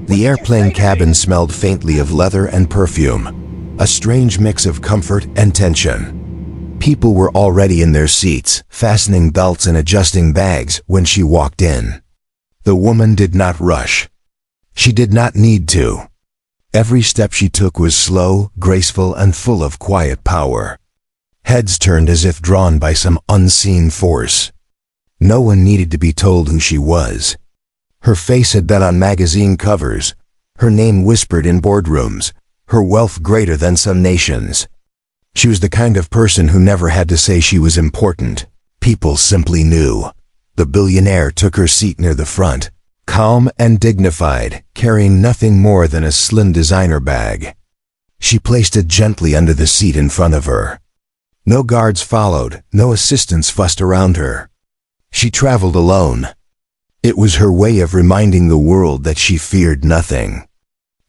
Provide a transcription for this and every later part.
The airplane cabin smelled faintly of leather and perfume, a strange mix of comfort and tension. People were already in their seats, fastening belts and adjusting bags when she walked in. The woman did not rush. She did not need to. Every step she took was slow, graceful, and full of quiet power. Heads turned as if drawn by some unseen force. No one needed to be told who she was. Her face had been on magazine covers, her name whispered in boardrooms, her wealth greater than some nations. She was the kind of person who never had to say she was important. People simply knew. The billionaire took her seat near the front, calm and dignified, carrying nothing more than a slim designer bag. She placed it gently under the seat in front of her. No guards followed, no assistants fussed around her. She traveled alone. It was her way of reminding the world that she feared nothing.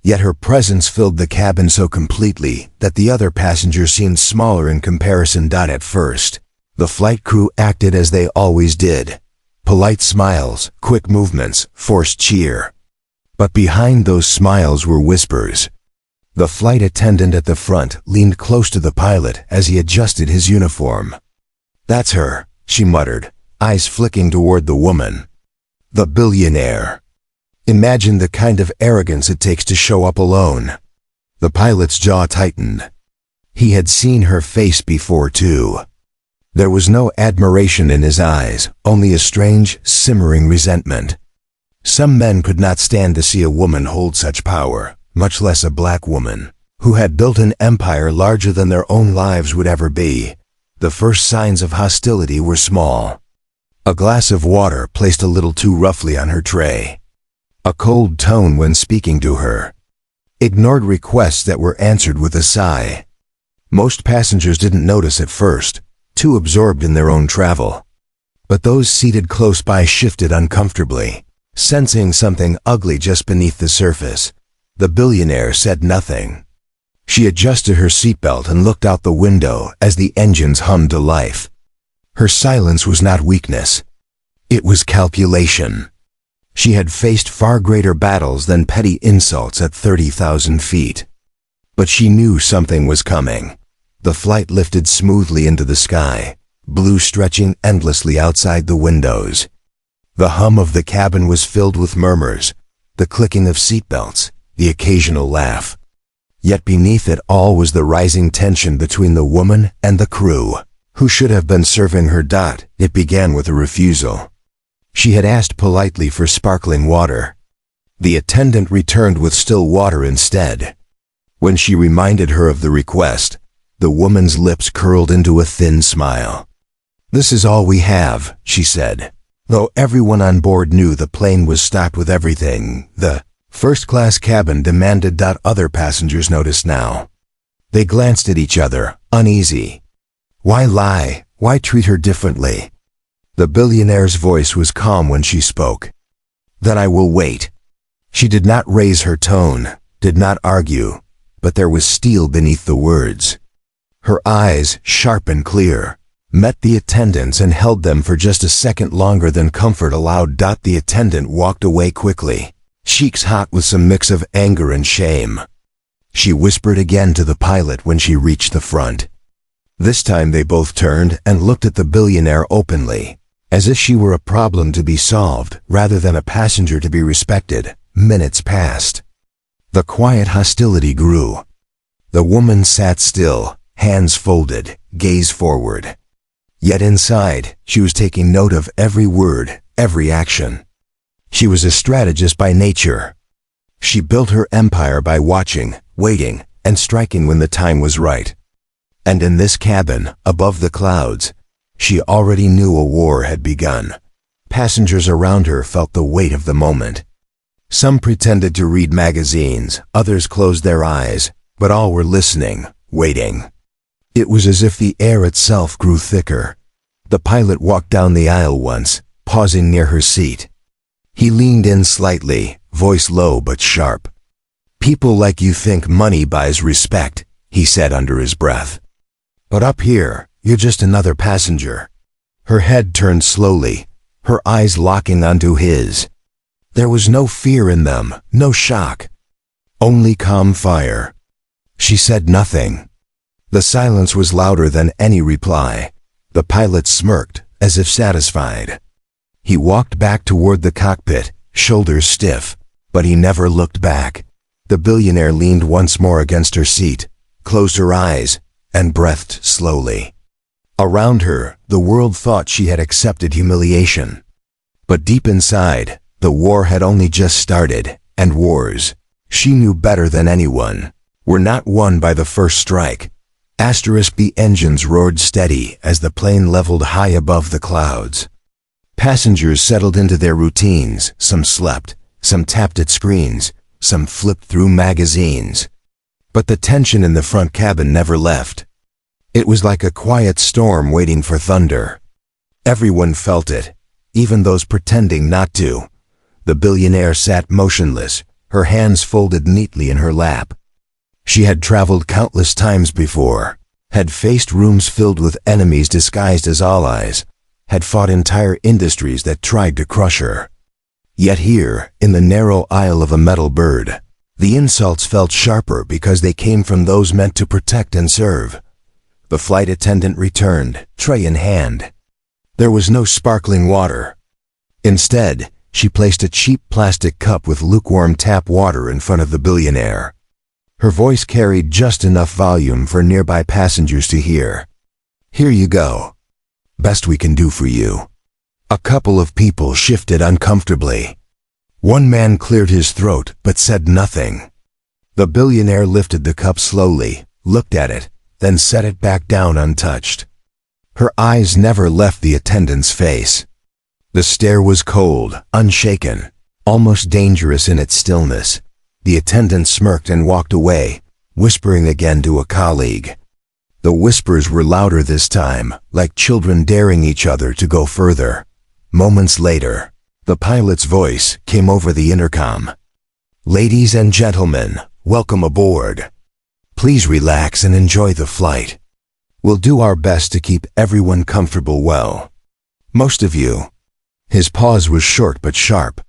Yet her presence filled the cabin so completely that the other passengers seemed smaller in comparison. At first, the flight crew acted as they always did. Polite smiles, quick movements, forced cheer. But behind those smiles were whispers. The flight attendant at the front leaned close to the pilot as he adjusted his uniform. "That's her," she muttered, eyes flicking toward the woman. The billionaire. Imagine the kind of arrogance it takes to show up alone. The pilot's jaw tightened. He had seen her face before too. There was no admiration in his eyes, only a strange, simmering resentment. Some men could not stand to see a woman hold such power, much less a black woman, who had built an empire larger than their own lives would ever be. The first signs of hostility were small. A glass of water placed a little too roughly on her tray. A cold tone when speaking to her. Ignored requests that were answered with a sigh. Most passengers didn't notice at first, too absorbed in their own travel. But those seated close by shifted uncomfortably, sensing something ugly just beneath the surface. The billionaire said nothing. She adjusted her seatbelt and looked out the window as the engines hummed to life. Her silence was not weakness. It was calculation. She had faced far greater battles than petty insults at 30,000 feet. But she knew something was coming. The flight lifted smoothly into the sky, blue stretching endlessly outside the windows. The hum of the cabin was filled with murmurs, the clicking of seatbelts, the occasional laugh. Yet beneath it all was the rising tension between the woman and the crew. Who should have been serving her? It began with a refusal. She had asked politely for sparkling water. The attendant returned with still water instead. When she reminded her of the request, the woman's lips curled into a thin smile. "This is all we have," she said. Though everyone on board knew the plane was stocked with everything, the first-class cabin demanded. Other passengers noticed now. They glanced at each other, uneasy. Why lie? Why treat her differently? The billionaire's voice was calm when she spoke. "Then I will wait." She did not raise her tone, did not argue, but there was steel beneath the words. Her eyes, sharp and clear, met the attendant's and held them for just a second longer than comfort allowed. The attendant walked away quickly, cheeks hot with some mix of anger and shame. She whispered again to the pilot when she reached the front. This time they both turned and looked at the billionaire openly, as if she were a problem to be solved rather than a passenger to be respected. Minutes passed. The quiet hostility grew. The woman sat still, hands folded, gaze forward. Yet inside, she was taking note of every word, every action. She was a strategist by nature. She built her empire by watching, waiting, and striking when the time was right. And in this cabin, above the clouds, she already knew a war had begun. Passengers around her felt the weight of the moment. Some pretended to read magazines, others closed their eyes, but all were listening, waiting. It was as if the air itself grew thicker. The pilot walked down the aisle once, pausing near her seat. He leaned in slightly, voice low but sharp. "People like you think money buys respect," he said under his breath. "But up here, you're just another passenger." Her head turned slowly, her eyes locking onto his. There was no fear in them, no shock. Only calm fire. She said nothing. The silence was louder than any reply. The pilot smirked, as if satisfied. He walked back toward the cockpit, shoulders stiff, but he never looked back. The billionaire leaned once more against her seat, closed her eyes, and breathed slowly. Around her, the world thought she had accepted humiliation. But deep inside, the war had only just started, and wars, she knew better than anyone, were not won by the first strike. The engines roared steady as the plane leveled high above the clouds. Passengers settled into their routines. Some slept, some tapped at screens, some flipped through magazines. But the tension in the front cabin never left. It was like a quiet storm waiting for thunder. Everyone felt it, even those pretending not to. The billionaire sat motionless, her hands folded neatly in her lap. She had traveled countless times before, had faced rooms filled with enemies disguised as allies, had fought entire industries that tried to crush her. Yet here, in the narrow aisle of a metal bird, the insults felt sharper because they came from those meant to protect and serve. The flight attendant returned, tray in hand. There was no sparkling water. Instead, she placed a cheap plastic cup with lukewarm tap water in front of the billionaire. Her voice carried just enough volume for nearby passengers to hear. "Here you go. Best we can do for you." A couple of people shifted uncomfortably. One man cleared his throat but said nothing. The billionaire lifted the cup slowly, looked at it, then set it back down untouched. Her eyes never left the attendant's face. The stare was cold, unshaken, almost dangerous in its stillness. The attendant smirked and walked away, whispering again to a colleague. The whispers were louder this time, like children daring each other to go further. Moments later, the pilot's voice came over the intercom. "Ladies and gentlemen, welcome aboard. Please relax and enjoy the flight. We'll do our best to keep everyone comfortable well. Most of you." His pause was short but sharp,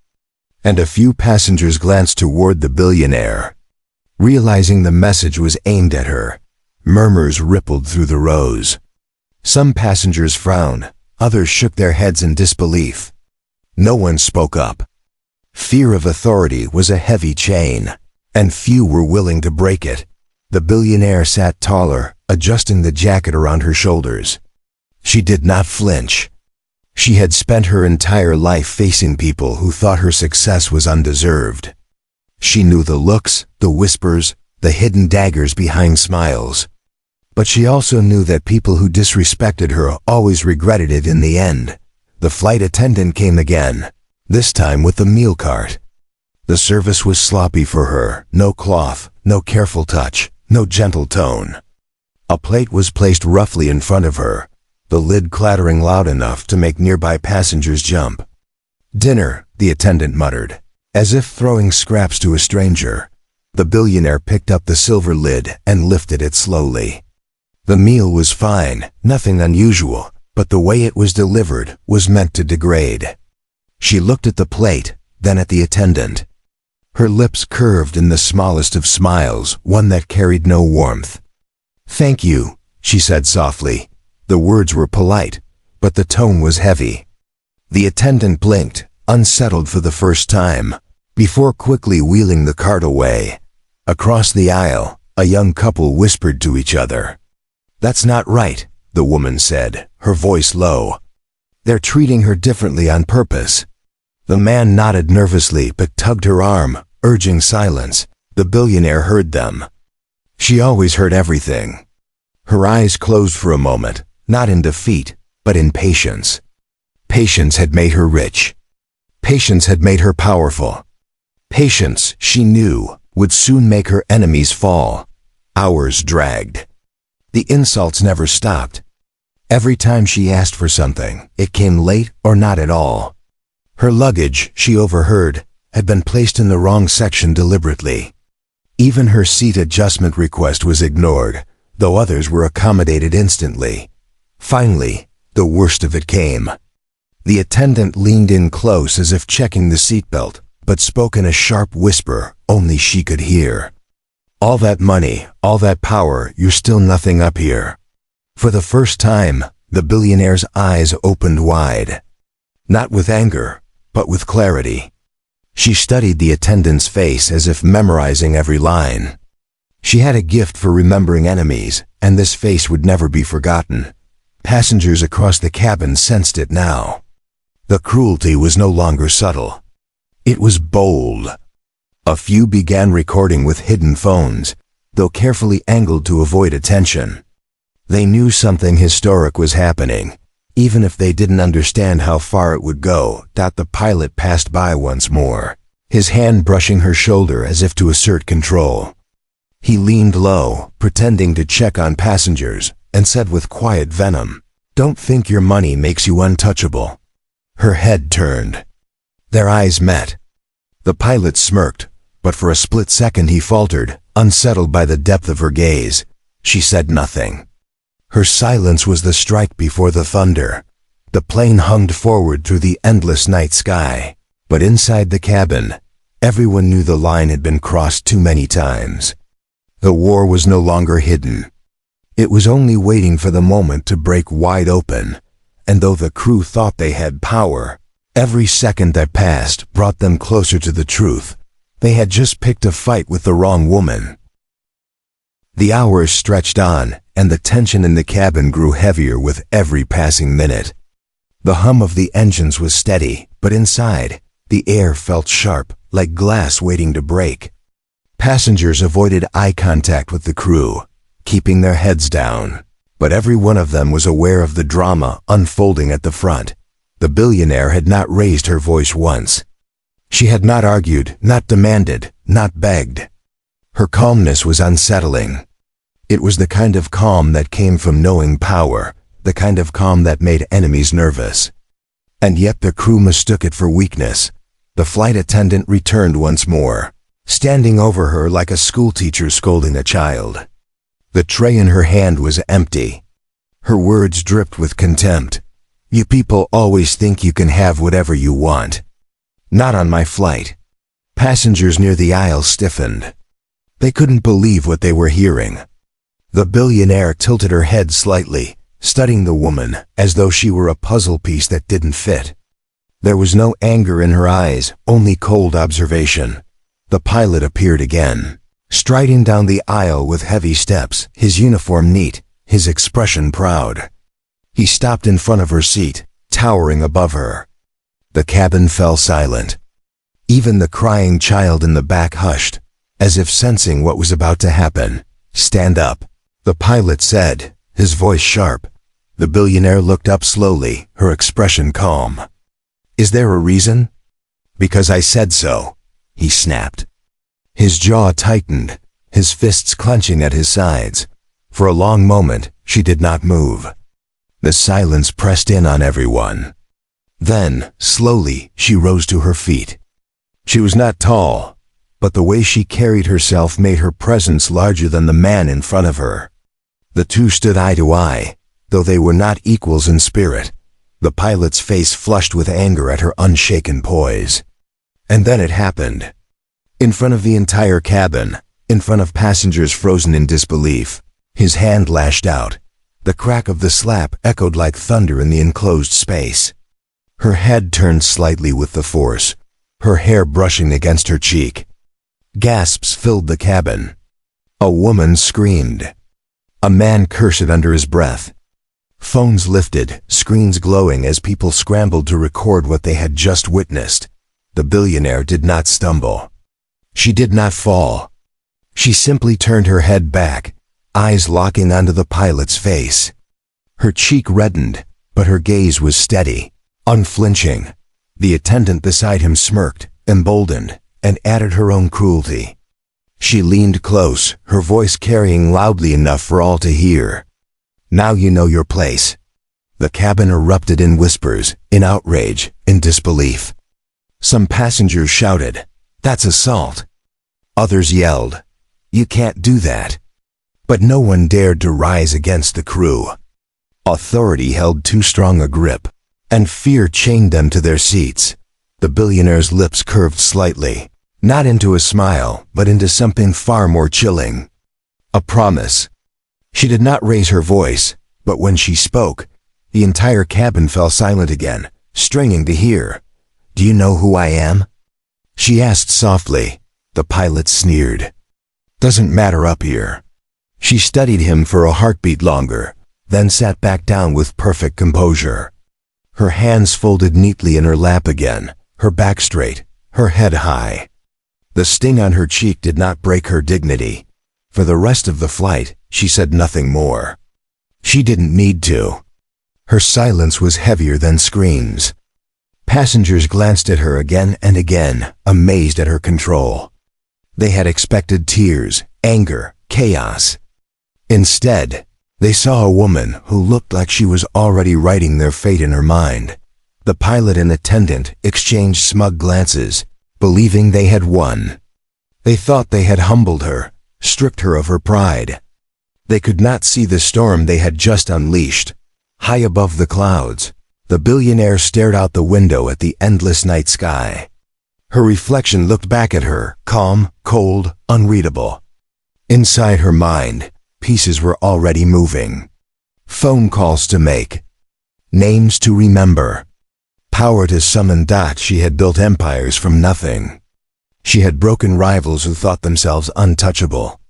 and a few passengers glanced toward the billionaire. Realizing the message was aimed at her, murmurs rippled through the rows. Some passengers frowned, others shook their heads in disbelief. No one spoke up. Fear of authority was a heavy chain, and few were willing to break it. The billionaire sat taller, adjusting the jacket around her shoulders. She did not flinch. She had spent her entire life facing people who thought her success was undeserved. She knew the looks, the whispers, the hidden daggers behind smiles. But she also knew that people who disrespected her always regretted it in the end. The flight attendant came again, this time with the meal cart. The service was sloppy for her, no cloth, no careful touch, no gentle tone. A plate was placed roughly in front of her, the lid clattering loud enough to make nearby passengers jump. "Dinner," the attendant muttered, as if throwing scraps to a stranger. The billionaire picked up the silver lid and lifted it slowly. The meal was fine, nothing unusual, but the way it was delivered was meant to degrade. She looked at the plate, then at the attendant. Her lips curved in the smallest of smiles, one that carried no warmth. "Thank you," she said softly. The words were polite, but the tone was heavy. The attendant blinked, unsettled for the first time, before quickly wheeling the cart away. Across the aisle, a young couple whispered to each other. "That's not right," the woman said, her voice low. "They're treating her differently on purpose." The man nodded nervously but tugged her arm, urging silence. The billionaire heard them. She always heard everything. Her eyes closed for a moment, not in defeat, but in patience. Patience had made her rich. Patience had made her powerful. Patience, she knew, would soon make her enemies fall. Hours dragged. The insults never stopped. Every time she asked for something, it came late or not at all. Her luggage, she overheard, had been placed in the wrong section deliberately. Even her seat adjustment request was ignored, though others were accommodated instantly. Finally, the worst of it came. The attendant leaned in close as if checking the seatbelt, but spoke in a sharp whisper only she could hear. "All that money, all that power, you're still nothing up here." For the first time, the billionaire's eyes opened wide. Not with anger, but with clarity. She studied the attendant's face as if memorizing every line. She had a gift for remembering enemies, and this face would never be forgotten. Passengers across the cabin sensed it now. The cruelty was no longer subtle. It was bold. A few began recording with hidden phones, though carefully angled to avoid attention. They knew something historic was happening, even if they didn't understand how far it would go. The pilot passed by once more, his hand brushing her shoulder as if to assert control. He leaned low, pretending to check on passengers, and said with quiet venom, "Don't think your money makes you untouchable." Her head turned. Their eyes met. The pilot smirked, but for a split second he faltered, unsettled by the depth of her gaze. She said nothing. Her silence was the strike before the thunder. The plane hummed forward through the endless night sky, but inside the cabin, everyone knew the line had been crossed too many times. The war was no longer hidden. It was only waiting for the moment to break wide open, and though the crew thought they had power, every second that passed brought them closer to the truth. They had just picked a fight with the wrong woman. The hours stretched on, and the tension in the cabin grew heavier with every passing minute. The hum of the engines was steady, but inside, the air felt sharp, like glass waiting to break. Passengers avoided eye contact with the crew, keeping their heads down, but every one of them was aware of the drama unfolding at the front. The billionaire had not raised her voice once. She had not argued, not demanded, not begged. Her calmness was unsettling. It was the kind of calm that came from knowing power, the kind of calm that made enemies nervous. And yet the crew mistook it for weakness. The flight attendant returned once more, standing over her like a schoolteacher scolding a child. The tray in her hand was empty. Her words dripped with contempt. "You people always think you can have whatever you want. Not on my flight." Passengers near the aisle stiffened. They couldn't believe what they were hearing. The billionaire tilted her head slightly, studying the woman as though she were a puzzle piece that didn't fit. There was no anger in her eyes, only cold observation. The pilot appeared again, striding down the aisle with heavy steps, his uniform neat, his expression proud. He stopped in front of her seat, towering above her. The cabin fell silent. Even the crying child in the back hushed, as if sensing what was about to happen. "Stand up," the pilot said, his voice sharp. The billionaire looked up slowly, her expression calm. "Is there a reason?" "Because I said so," he snapped. His jaw tightened, his fists clenching at his sides. For a long moment, she did not move. The silence pressed in on everyone. Then, slowly, she rose to her feet. She was not tall, but the way she carried herself made her presence larger than the man in front of her. The two stood eye to eye, though they were not equals in spirit. The pilot's face flushed with anger at her unshaken poise. And then it happened. In front of the entire cabin, in front of passengers frozen in disbelief, his hand lashed out. The crack of the slap echoed like thunder in the enclosed space. Her head turned slightly with the force, her hair brushing against her cheek. Gasps filled the cabin. A woman screamed. A man cursed under his breath. Phones lifted, screens glowing as people scrambled to record what they had just witnessed. The billionaire did not stumble. She did not fall. She simply turned her head back, eyes locking onto the pilot's face. Her cheek reddened, but her gaze was steady, unflinching. The attendant beside him smirked, emboldened, and added her own cruelty. She leaned close, her voice carrying loudly enough for all to hear. "Now you know your place." The cabin erupted in whispers, in outrage, in disbelief. Some passengers shouted, "That's assault." Others yelled, "You can't do that." But no one dared to rise against the crew. Authority held too strong a grip, and fear chained them to their seats. The billionaire's lips curved slightly, not into a smile, but into something far more chilling. A promise. She did not raise her voice, but when she spoke, the entire cabin fell silent again, straining to hear. "Do you know who I am?" she asked softly. The pilot sneered. "Doesn't matter up here." She studied him for a heartbeat longer, then sat back down with perfect composure. Her hands folded neatly in her lap again, her back straight, her head high. The sting on her cheek did not break her dignity. For the rest of the flight, she said nothing more. She didn't need to. Her silence was heavier than screams. Passengers glanced at her again and again, amazed at her control. They had expected tears, anger, chaos. Instead, they saw a woman who looked like she was already writing their fate in her mind. The pilot and attendant exchanged smug glances, believing they had won. They thought they had humbled her, stripped her of her pride. They could not see the storm they had just unleashed. High above the clouds, the billionaire stared out the window at the endless night sky. Her reflection looked back at her, calm, cold, unreadable. Inside her mind, pieces were already moving. Phone calls to make. Names to remember. Power to summon. She had built empires from nothing. She had broken rivals who thought themselves untouchable.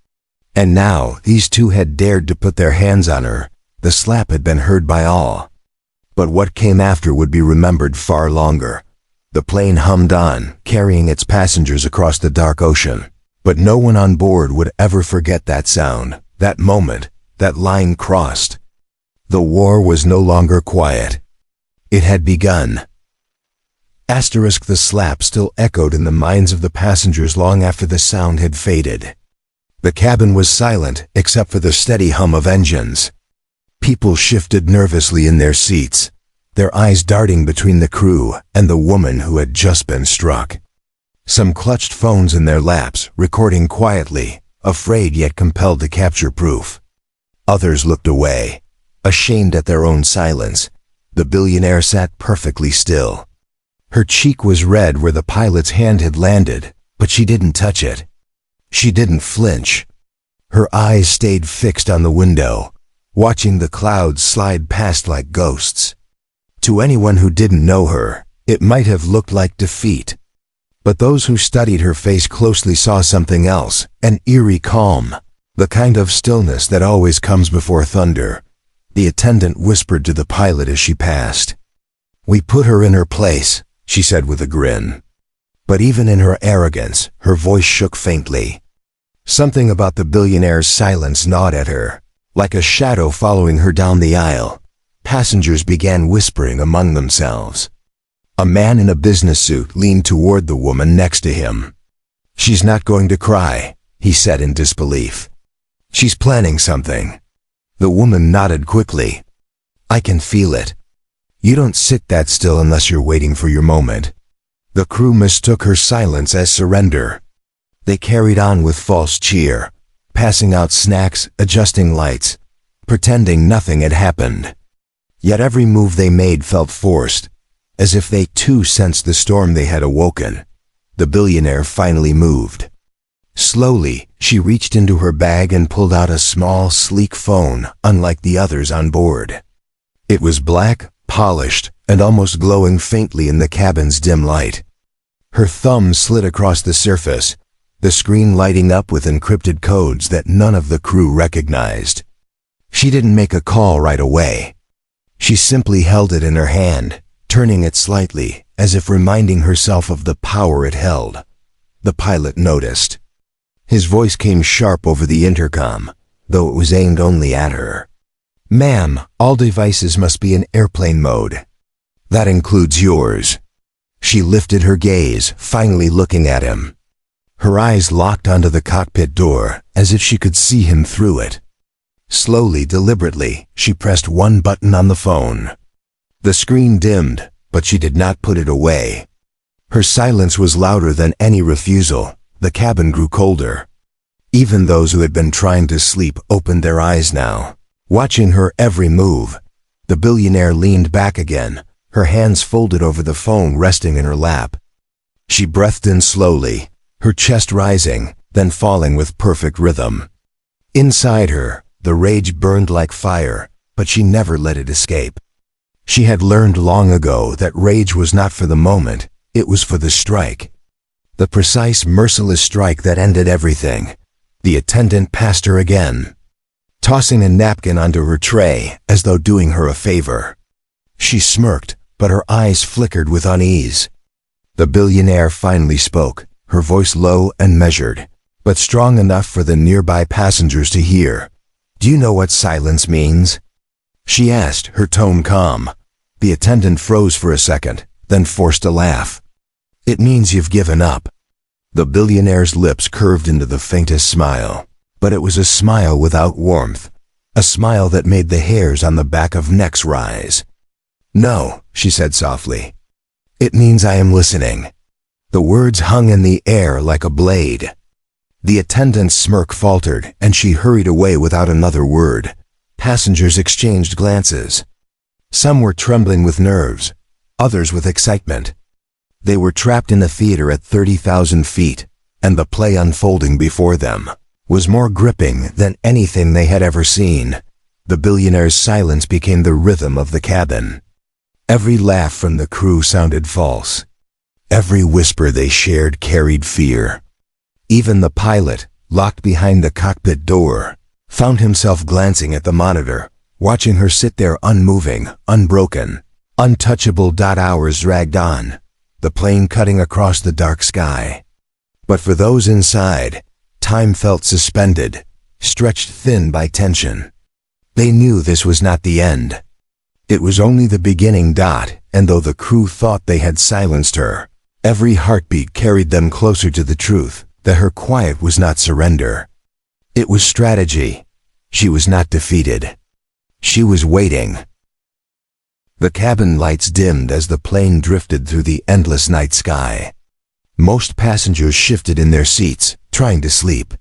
And now these two had dared to put their hands on her. The slap had been heard by all. But what came after would be remembered far longer. The plane hummed on, carrying its passengers across the dark ocean. But no one on board would ever forget that sound, that moment, that line crossed. The war was no longer quiet. It had begun. The slap still echoed in the minds of the passengers long after the sound had faded. The cabin was silent except for the steady hum of engines. People shifted nervously in their seats, their eyes darting between the crew and the woman who had just been struck. Some clutched phones in their laps, recording quietly, afraid yet compelled to capture proof. Others looked away, ashamed at their own silence. The billionaire sat perfectly still. Her cheek was red where the pilot's hand had landed, but she didn't touch it. She didn't flinch. Her eyes stayed fixed on the window, watching the clouds slide past like ghosts. To anyone who didn't know her, it might have looked like defeat. But those who studied her face closely saw something else, an eerie calm, the kind of stillness that always comes before thunder. The attendant whispered to the pilot as she passed. "We put her in her place," she said with a grin. But even in her arrogance, her voice shook faintly. Something about the billionaire's silence gnawed at her, like a shadow following her down the aisle. Passengers began whispering among themselves. A man in a business suit leaned toward the woman next to him. "She's not going to cry," he said in disbelief. "She's planning something." The woman nodded quickly. "I can feel it. You don't sit that still unless you're waiting for your moment." The crew mistook her silence as surrender. They carried on with false cheer, passing out snacks, adjusting lights, pretending nothing had happened. Yet every move they made felt forced, as if they too sensed the storm they had awoken. The billionaire finally moved. Slowly, she reached into her bag and pulled out a small, sleek phone, unlike the others on board. It was black, polished, and almost glowing faintly in the cabin's dim light. Her thumb slid across the surface, the screen lighting up with encrypted codes that none of the crew recognized. She didn't make a call right away. She simply held it in her hand, turning it slightly, as if reminding herself of the power it held. The pilot noticed. His voice came sharp over the intercom, though it was aimed only at her. "Ma'am, all devices must be in airplane mode. That includes yours." She lifted her gaze, finally looking at him. Her eyes locked onto the cockpit door, as if she could see him through it. Slowly, deliberately, she pressed one button on the phone. The screen dimmed, but she did not put it away. Her silence was louder than any refusal. The cabin grew colder. Even those who had been trying to sleep opened their eyes now, watching her every move. The billionaire leaned back again, her hands folded over the phone resting in her lap. She breathed in slowly, her chest rising, then falling with perfect rhythm. Inside her, the rage burned like fire, but she never let it escape. She had learned long ago that rage was not for the moment, it was for the strike. The precise, merciless strike that ended everything. The attendant passed her again, tossing a napkin onto her tray as though doing her a favor. She smirked, but her eyes flickered with unease. The billionaire finally spoke, her voice low and measured, but strong enough for the nearby passengers to hear. "Do you know what silence means?" she asked, her tone calm. The attendant froze for a second, then forced a laugh. "It means you've given up." The billionaire's lips curved into the faintest smile, but it was a smile without warmth, a smile that made the hairs on the back of necks rise. "No," she said softly. "It means I am listening." The words hung in the air like a blade. The attendant's smirk faltered, and she hurried away without another word. Passengers exchanged glances. Some were trembling with nerves, others with excitement. They were trapped in a theater at 30,000 feet, and the play unfolding before them was more gripping than anything they had ever seen. The billionaire's silence became the rhythm of the cabin. Every laugh from the crew sounded false. Every whisper they shared carried fear. Even the pilot, locked behind the cockpit door, found himself glancing at the monitor, watching her sit there unmoving, unbroken, untouchable. Hours dragged on, the plane cutting across the dark sky. But for those inside, time felt suspended, stretched thin by tension. They knew this was not the end. It was only the beginning. And though the crew thought they had silenced her, every heartbeat carried them closer to the truth that her quiet was not surrender. It was strategy. She was not defeated. She was waiting. The cabin lights dimmed as the plane drifted through the endless night sky. Most passengers shifted in their seats, trying to sleep.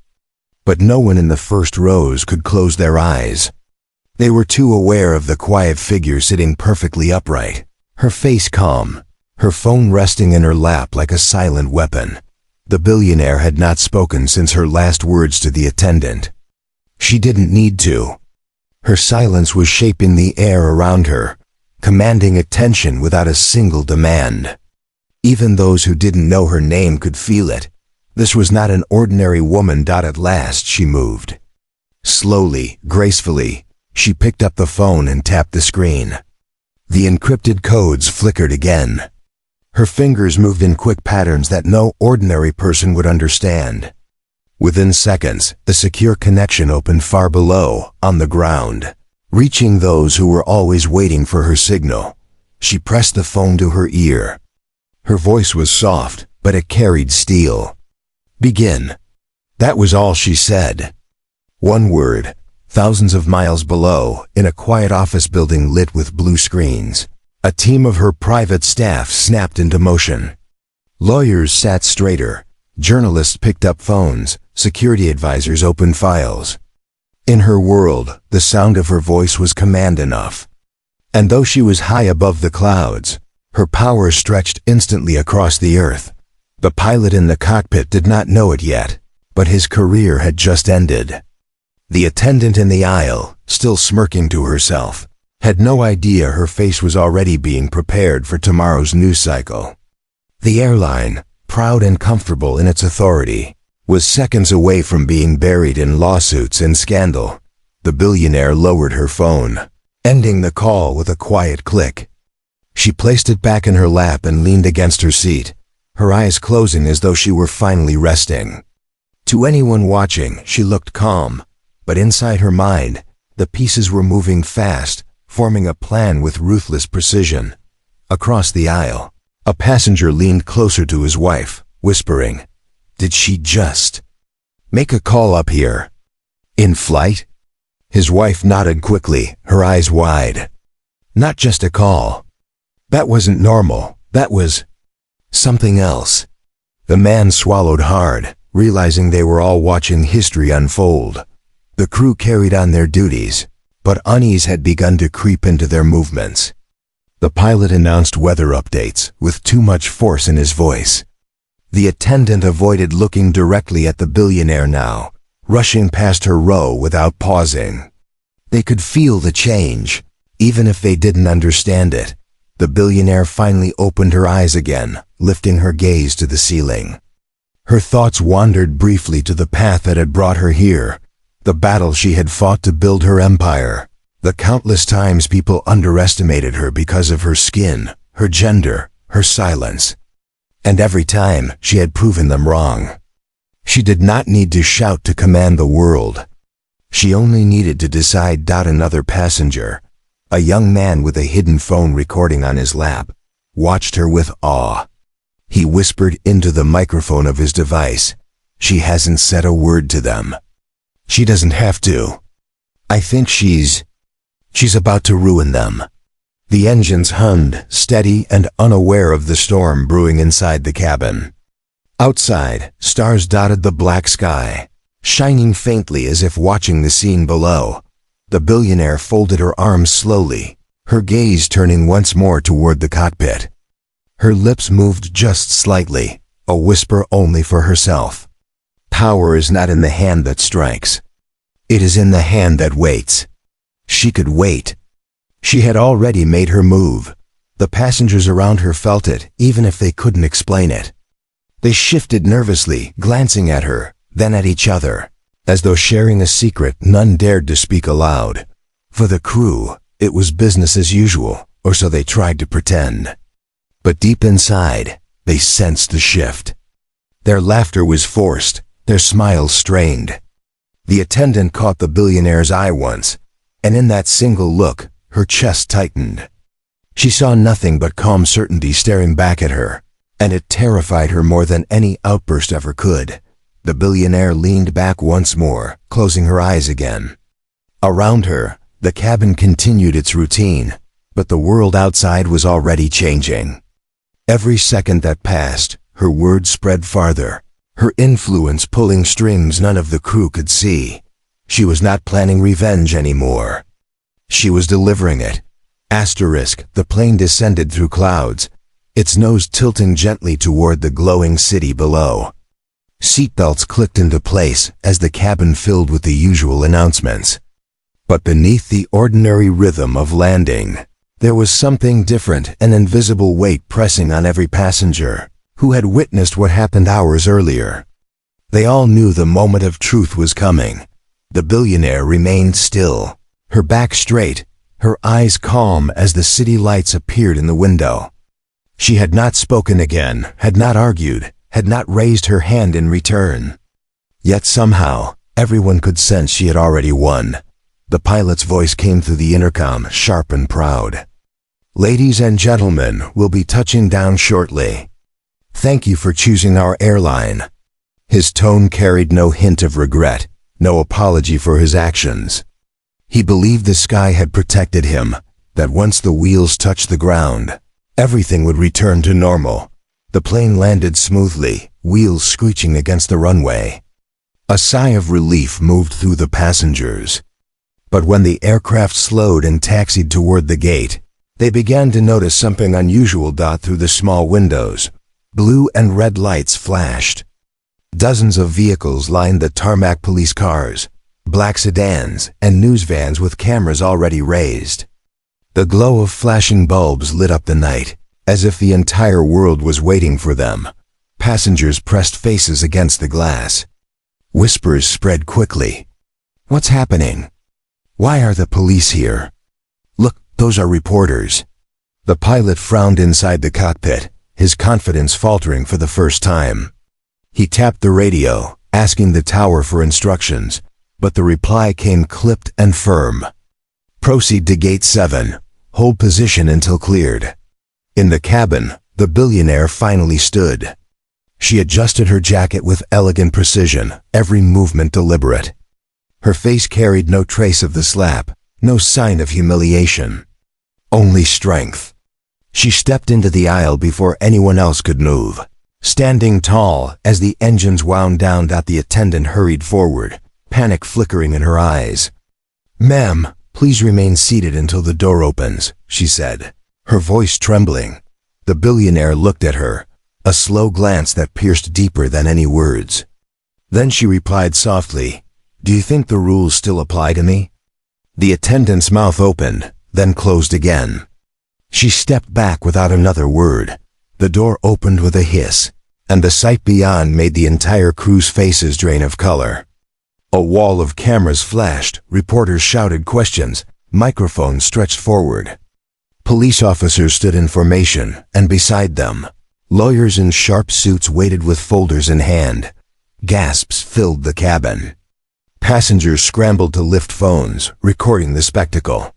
But no one in the first rows could close their eyes. They were too aware of the quiet figure sitting perfectly upright, her face calm, her phone resting in her lap like a silent weapon. The billionaire had not spoken since her last words to the attendant. She didn't need to. Her silence was shaping the air around her, commanding attention without a single demand. Even those who didn't know her name could feel it. This was not an ordinary woman. At last she moved. Slowly, gracefully, she picked up the phone and tapped the screen. The encrypted codes flickered again. Her fingers moved in quick patterns that no ordinary person would understand. Within seconds, a secure connection opened far below, on the ground, reaching those who were always waiting for her signal. She pressed the phone to her ear. Her voice was soft, but it carried steel. "Begin." That was all she said. One word, thousands of miles below, in a quiet office building lit with blue screens. A team of her private staff snapped into motion. Lawyers sat straighter, journalists picked up phones, security advisors opened files. In her world, the sound of her voice was command enough. And though she was high above the clouds, her power stretched instantly across the earth. The pilot in the cockpit did not know it yet, but his career had just ended. The attendant in the aisle, still smirking to herself, had no idea her face was already being prepared for tomorrow's news cycle. The airline, proud and comfortable in its authority, was seconds away from being buried in lawsuits and scandal. The billionaire lowered her phone, ending the call with a quiet click. She placed it back in her lap and leaned against her seat, her eyes closing as though she were finally resting. To anyone watching, she looked calm, but inside her mind, the pieces were moving fast, forming a plan with ruthless precision. Across the aisle, a passenger leaned closer to his wife, whispering, "Did she just make a call up here? In flight?" His wife nodded quickly, her eyes wide. "Not just a call. That wasn't normal. That was something else." The man swallowed hard, realizing they were all watching history unfold. The crew carried on their duties, but unease had begun to creep into their movements. The pilot announced weather updates with too much force in his voice. The attendant avoided looking directly at the billionaire now, rushing past her row without pausing. They could feel the change, even if they didn't understand it. The billionaire finally opened her eyes again, lifting her gaze to the ceiling. Her thoughts wandered briefly to the path that had brought her here, the battle she had fought to build her empire, the countless times people underestimated her because of her skin, her gender, her silence. And every time she had proven them wrong. She did not need to shout to command the world. She only needed to decide. Another passenger, a young man with a hidden phone recording on his lap, watched her with awe. He whispered into the microphone of his device, "She hasn't said a word to them. She doesn't have to. I think she's about to ruin them." The engines hummed, steady and unaware of the storm brewing inside the cabin. Outside, stars dotted the black sky, shining faintly as if watching the scene below. The billionaire folded her arms slowly, her gaze turning once more toward the cockpit. Her lips moved just slightly, a whisper only for herself. Power is not in the hand that strikes. It is in the hand that waits. She could wait. She had already made her move. The passengers around her felt it, even if they couldn't explain it. They shifted nervously, glancing at her, then at each other, as though sharing a secret none dared to speak aloud. For the crew, it was business as usual, or so they tried to pretend. But deep inside, they sensed the shift. Their laughter was forced, their smiles strained. The attendant caught the billionaire's eye once, and in that single look, her chest tightened. She saw nothing but calm certainty staring back at her, and it terrified her more than any outburst ever could. The billionaire leaned back once more, closing her eyes again. Around her, the cabin continued its routine, but the world outside was already changing. Every second that passed, her words spread farther, her influence pulling strings none of the crew could see. She was not planning revenge anymore. She was delivering it. The plane descended through clouds, its nose tilting gently toward the glowing city below. Seatbelts clicked into place as the cabin filled with the usual announcements. But beneath the ordinary rhythm of landing, there was something different, an invisible weight pressing on every passenger who had witnessed what happened hours earlier. They all knew the moment of truth was coming. The billionaire remained still, her back straight, her eyes calm as the city lights appeared in the window. She had not spoken again, had not argued, had not raised her hand in return. Yet somehow, everyone could sense she had already won. The pilot's voice came through the intercom, sharp and proud. "Ladies and gentlemen, we'll be touching down shortly. Thank you for choosing our airline." His tone carried no hint of regret, no apology for his actions. He believed the sky had protected him, that once the wheels touched the ground, everything would return to normal. The plane landed smoothly, wheels screeching against the runway. A sigh of relief moved through the passengers. But when the aircraft slowed and taxied toward the gate, they began to notice something unusual. Through the small windows, blue and red lights flashed. Dozens of vehicles lined the tarmac, police cars, black sedans, and news vans with cameras already raised. The glow of flashing bulbs lit up the night, as if the entire world was waiting for them. Passengers pressed faces against the glass. Whispers spread quickly. "What's happening? Why are the police here? Look, those are reporters." The pilot frowned inside the cockpit, his confidence faltering for the first time. He tapped the radio, asking the tower for instructions, but the reply came clipped and firm. "Proceed to gate 7. Hold position until cleared." In the cabin, the billionaire finally stood. She adjusted her jacket with elegant precision, every movement deliberate. Her face carried no trace of the slap, no sign of humiliation. Only strength. She stepped into the aisle before anyone else could move. Standing tall, as the engines wound down, the attendant hurried forward, panic flickering in her eyes. "Ma'am, please remain seated until the door opens," she said, her voice trembling. The billionaire looked at her, a slow glance that pierced deeper than any words. Then she replied softly, "Do you think the rules still apply to me?" The attendant's mouth opened, then closed again. She stepped back without another word. The door opened with a hiss, and the sight beyond made the entire crew's faces drain of color. A wall of cameras flashed, reporters shouted questions, microphones stretched forward. Police officers stood in formation, and beside them, lawyers in sharp suits waited with folders in hand. Gasps filled the cabin. Passengers scrambled to lift phones, recording the spectacle.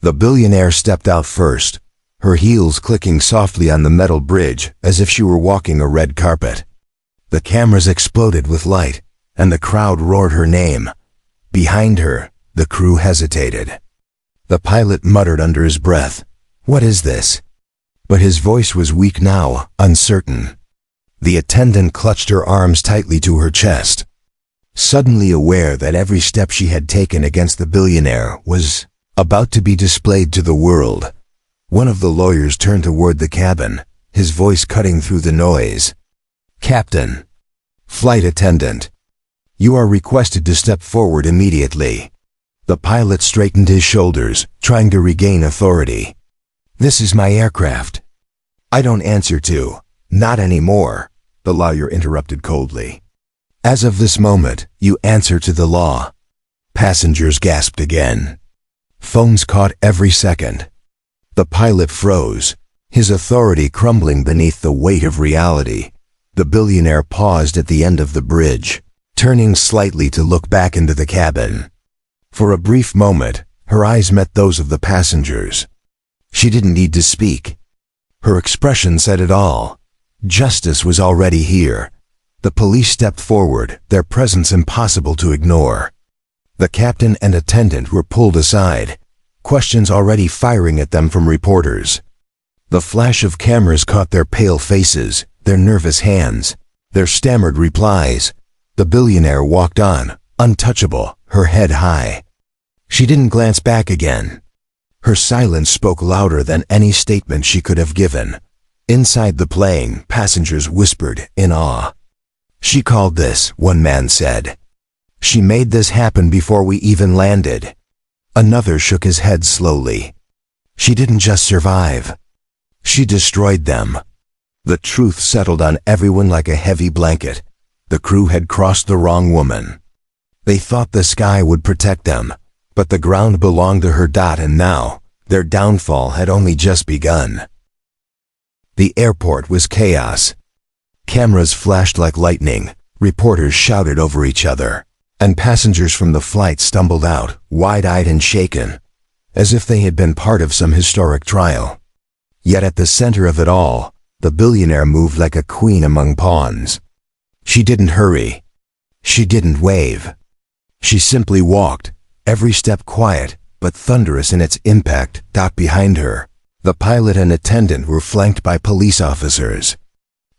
The billionaire stepped out first, her heels clicking softly on the metal bridge as if she were walking a red carpet. The cameras exploded with light, and the crowd roared her name. Behind her, the crew hesitated. The pilot muttered under his breath, "What is this?" But his voice was weak now, uncertain. The attendant clutched her arms tightly to her chest. Suddenly aware that every step she had taken against the billionaire was about to be displayed to the world, one of the lawyers turned toward the cabin, his voice cutting through the noise. "Captain, flight attendant, you are requested to step forward immediately." The pilot straightened his shoulders, trying to regain authority. "This is my aircraft." "I don't answer to." "Not anymore," the lawyer interrupted coldly. "As of this moment, you answer to the law." Passengers gasped again. Phones caught every second. The pilot froze, his authority crumbling beneath the weight of reality. The billionaire paused at the end of the bridge, turning slightly to look back into the cabin. For a brief moment, her eyes met those of the passengers. She didn't need to speak. Her expression said it all. Justice was already here. The police stepped forward, their presence impossible to ignore. The captain and attendant were pulled aside, questions already firing at them from reporters. The flash of cameras caught their pale faces, their nervous hands, their stammered replies. The billionaire walked on, untouchable, her head high. She didn't glance back again. Her silence spoke louder than any statement she could have given. Inside the plane, passengers whispered in awe. "She called this," one man said. "She made this happen before we even landed." Another shook his head slowly. "She didn't just survive. She destroyed them." The truth settled on everyone like a heavy blanket. The crew had crossed the wrong woman. They thought the sky would protect them, but the ground belonged to her. And now, their downfall had only just begun. The airport was chaos. Cameras flashed like lightning, reporters shouted over each other, and passengers from the flight stumbled out, wide-eyed and shaken, as if they had been part of some historic trial. Yet at the center of it all, the billionaire moved like a queen among pawns. She didn't hurry. She didn't wave. She simply walked, every step quiet, but thunderous in its impact. Behind her, the pilot and attendant were flanked by police officers.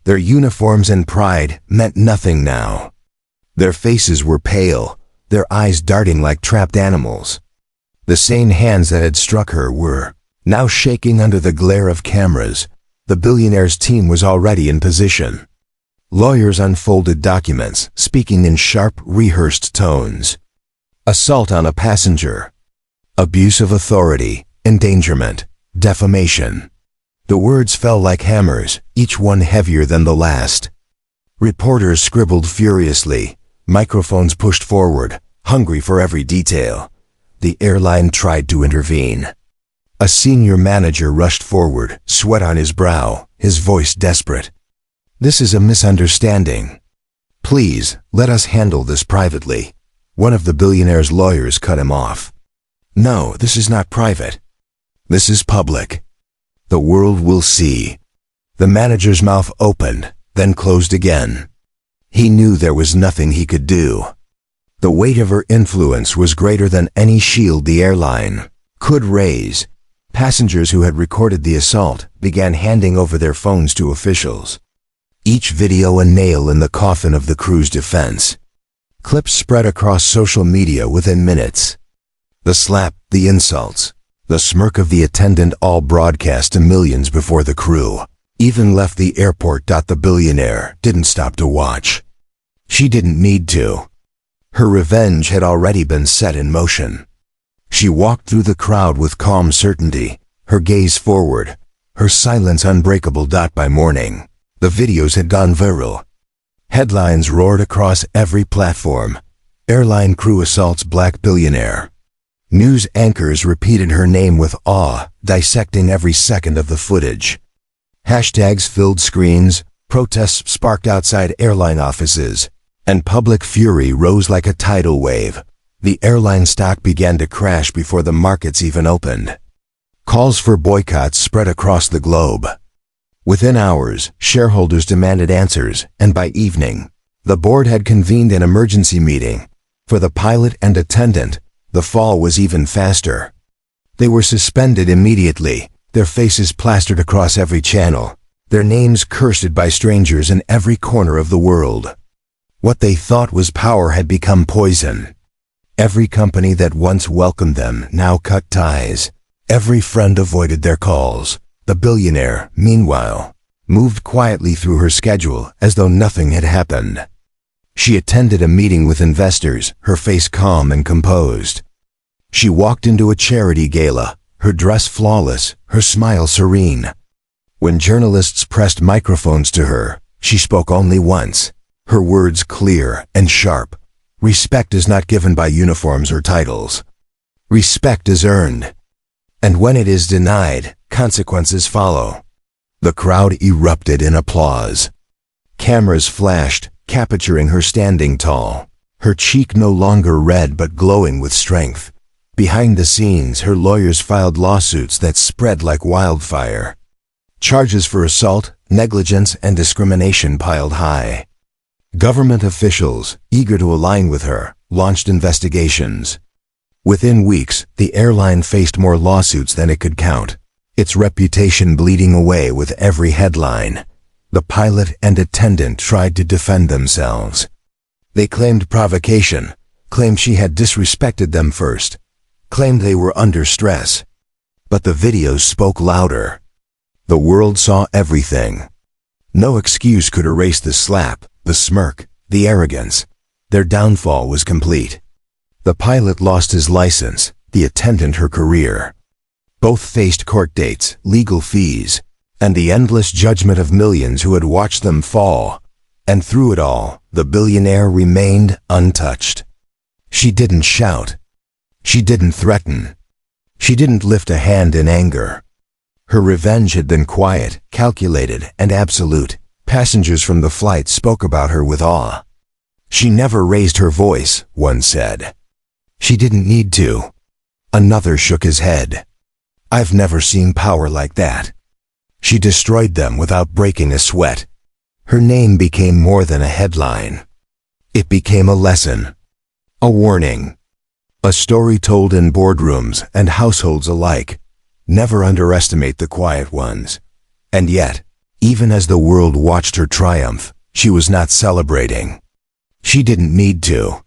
Their uniforms and pride meant nothing now. Their faces were pale, their eyes darting like trapped animals. The same hands that had struck her were now shaking under the glare of cameras. The billionaire's team was already in position. Lawyers unfolded documents, speaking in sharp, rehearsed tones. Assault on a passenger. Abuse of authority, endangerment, defamation. The words fell like hammers, each one heavier than the last. Reporters scribbled furiously, microphones pushed forward, hungry for every detail. The airline tried to intervene. A senior manager rushed forward, sweat on his brow, his voice desperate. "This is a misunderstanding. Please, let us handle this privately." One of the billionaire's lawyers cut him off. "No, this is not private. This is public. The world will see." The manager's mouth opened, then closed again. He knew there was nothing he could do. The weight of her influence was greater than any shield the airline could raise. Passengers who had recorded the assault began handing over their phones to officials. Each video a nail in the coffin of the crew's defense. Clips spread across social media within minutes. The slap, the insults, the smirk of the attendant, all broadcast to millions before the crew. Even left the airport. The billionaire didn't stop to watch. She didn't need to. Her revenge had already been set in motion. She walked through the crowd with calm certainty, her gaze forward, her silence unbreakable. By morning, the videos had gone viral. Headlines roared across every platform. Airline crew assaults black billionaire. News anchors repeated her name with awe, dissecting every second of the footage. Hashtags filled screens, protests sparked outside airline offices, and public fury rose like a tidal wave. The airline stock began to crash before the markets even opened. Calls for boycotts spread across the globe. Within hours, shareholders demanded answers, and by evening, the board had convened an emergency meeting. For the pilot and attendant, the fall was even faster. They were suspended immediately, their faces plastered across every channel, their names cursed by strangers in every corner of the world. What they thought was power had become poison. Every company that once welcomed them now cut ties. Every friend avoided their calls. The billionaire, meanwhile, moved quietly through her schedule as though nothing had happened. She attended a meeting with investors, her face calm and composed. She walked into a charity gala, her dress flawless, her smile serene. When journalists pressed microphones to her, she spoke only once, her words clear and sharp. Respect is not given by uniforms or titles. Respect is earned. And when it is denied, consequences follow. The crowd erupted in applause. Cameras flashed, capturing her standing tall, her cheek no longer red but glowing with strength. Behind the scenes, her lawyers filed lawsuits that spread like wildfire. Charges for assault, negligence, and discrimination piled high. Government officials, eager to align with her, launched investigations. Within weeks, the airline faced more lawsuits than it could count, its reputation bleeding away with every headline. The pilot and attendant tried to defend themselves. They claimed provocation, claimed she had disrespected them first, claimed they were under stress. But the videos spoke louder. The world saw everything. No excuse could erase the slap, the smirk, the arrogance. Their downfall was complete. The pilot lost his license, the attendant her career. Both faced court dates, legal fees, and the endless judgment of millions who had watched them fall. And through it all, the billionaire remained untouched. She didn't shout. She didn't threaten. She didn't lift a hand in anger. Her revenge had been quiet, calculated, and absolute. Passengers from the flight spoke about her with awe. She never raised her voice, one said. She didn't need to. Another shook his head. I've never seen power like that. She destroyed them without breaking a sweat. Her name became more than a headline. It became a lesson. A warning. A story told in boardrooms and households alike. Never underestimate the quiet ones. And yet, even as the world watched her triumph, she was not celebrating. She didn't need to.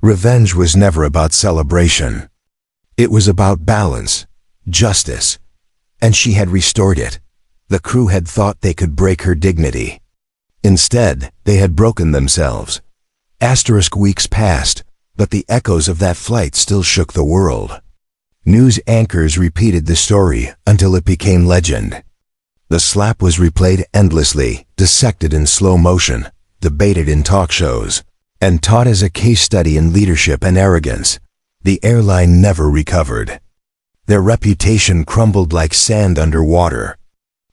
Revenge was never about celebration. It was about balance, justice, and she had restored it. The crew had thought they could break her dignity. Instead, they had broken themselves. Weeks passed, but the echoes of that flight still shook the world. News anchors repeated the story until it became legend. The slap was replayed endlessly, dissected in slow motion, debated in talk shows, and taught as a case study in leadership and arrogance. The airline never recovered. Their reputation crumbled like sand underwater.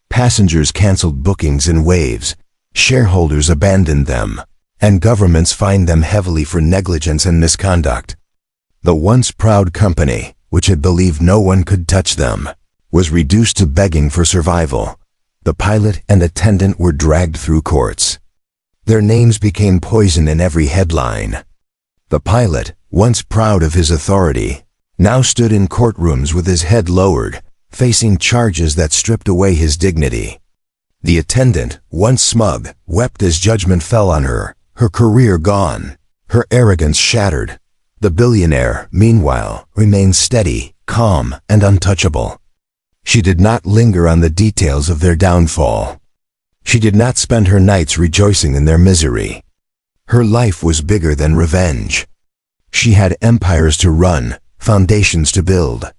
Passengers canceled bookings in waves, shareholders abandoned them, and governments fined them heavily for negligence and misconduct. The once proud company, which had believed no one could touch them, was reduced to begging for survival. The pilot and attendant were dragged through courts. Their names became poison in every headline. The pilot, once proud of his authority, now stood in courtrooms with his head lowered, facing charges that stripped away his dignity. The attendant, once smug, wept as judgment fell on her, her career gone, her arrogance shattered. The billionaire, meanwhile, remained steady, calm, and untouchable. She did not linger on the details of their downfall. She did not spend her nights rejoicing in their misery. Her life was bigger than revenge. She had empires to run, foundations to build,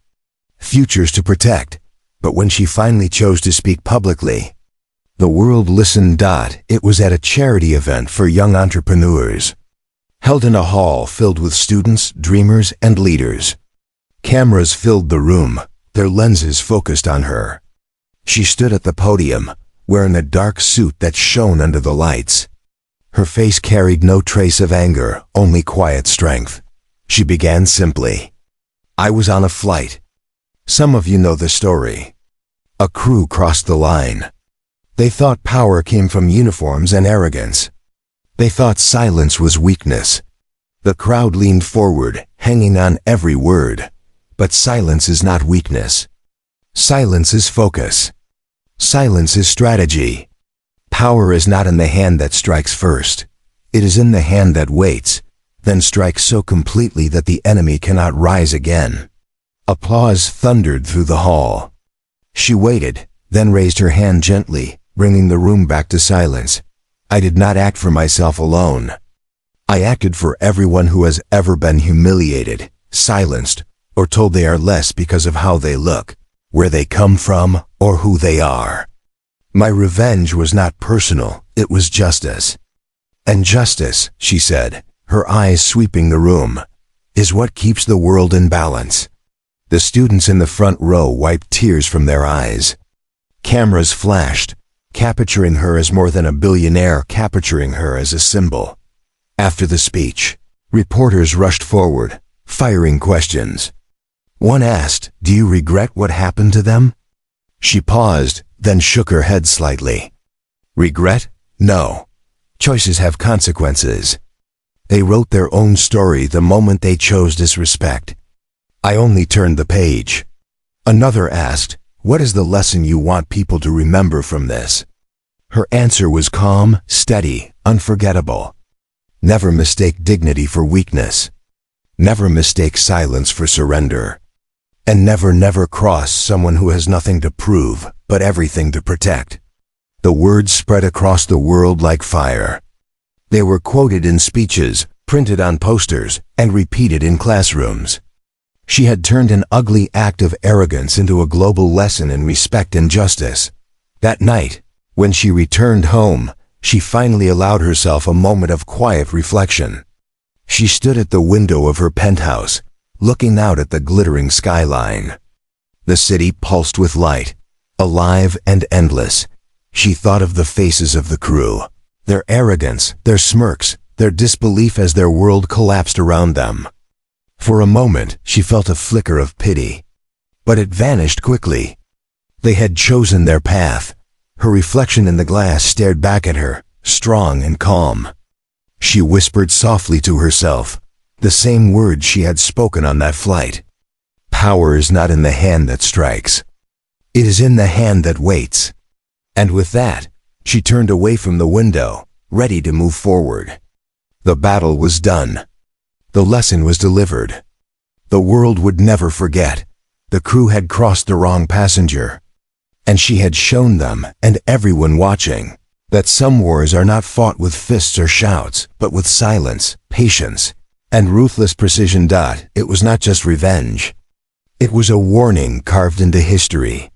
futures to protect, but when she finally chose to speak publicly, the world listened. It was at a charity event for young entrepreneurs, held in a hall filled with students, dreamers, and leaders. Cameras filled the room, their lenses focused on her. She stood at the podium, wearing a dark suit that shone under the lights. Her face carried no trace of anger, only quiet strength. She began simply. I was on a flight. Some of you know the story. A crew crossed the line. They thought power came from uniforms and arrogance. They thought silence was weakness. The crowd leaned forward, hanging on every word. But silence is not weakness. Silence is focus. Silence is strategy. Power is not in the hand that strikes first. It is in the hand that waits, then strikes so completely that the enemy cannot rise again. Applause thundered through the hall. She waited, then raised her hand gently, bringing the room back to silence. I did not act for myself alone. I acted for everyone who has ever been humiliated, silenced, or told they are less because of how they look, where they come from, or who they are. My revenge was not personal, it was justice. And justice, she said, her eyes sweeping the room, is what keeps the world in balance. The students in the front row wiped tears from their eyes. Cameras flashed, capturing her as more than a billionaire, capturing her as a symbol. After the speech, reporters rushed forward, firing questions. One asked, "Do you regret what happened to them?" She paused, then shook her head slightly. Regret? No. Choices have consequences. They wrote their own story the moment they chose disrespect. I only turned the page. Another asked, "What is the lesson you want people to remember from this?" Her answer was calm, steady, unforgettable. Never mistake dignity for weakness. Never mistake silence for surrender. And never cross someone who has nothing to prove, but everything to protect. The words spread across the world like fire. They were quoted in speeches, printed on posters, and repeated in classrooms. She had turned an ugly act of arrogance into a global lesson in respect and justice. That night, when she returned home, she finally allowed herself a moment of quiet reflection. She stood at the window of her penthouse, looking out at the glittering skyline. The city pulsed with light, alive and endless. She thought of the faces of the crew, their arrogance, their smirks, their disbelief as their world collapsed around them. For a moment, she felt a flicker of pity. But it vanished quickly. They had chosen their path. Her reflection in the glass stared back at her, strong and calm. She whispered softly to herself, the same words she had spoken on that flight. Power is not in the hand that strikes. It is in the hand that waits. And with that, she turned away from the window, ready to move forward. The battle was done. The lesson was delivered. The world would never forget. The crew had crossed the wrong passenger. And she had shown them, and everyone watching, that some wars are not fought with fists or shouts, but with silence, patience, and ruthless precision. It was not just revenge. It was a warning carved into history.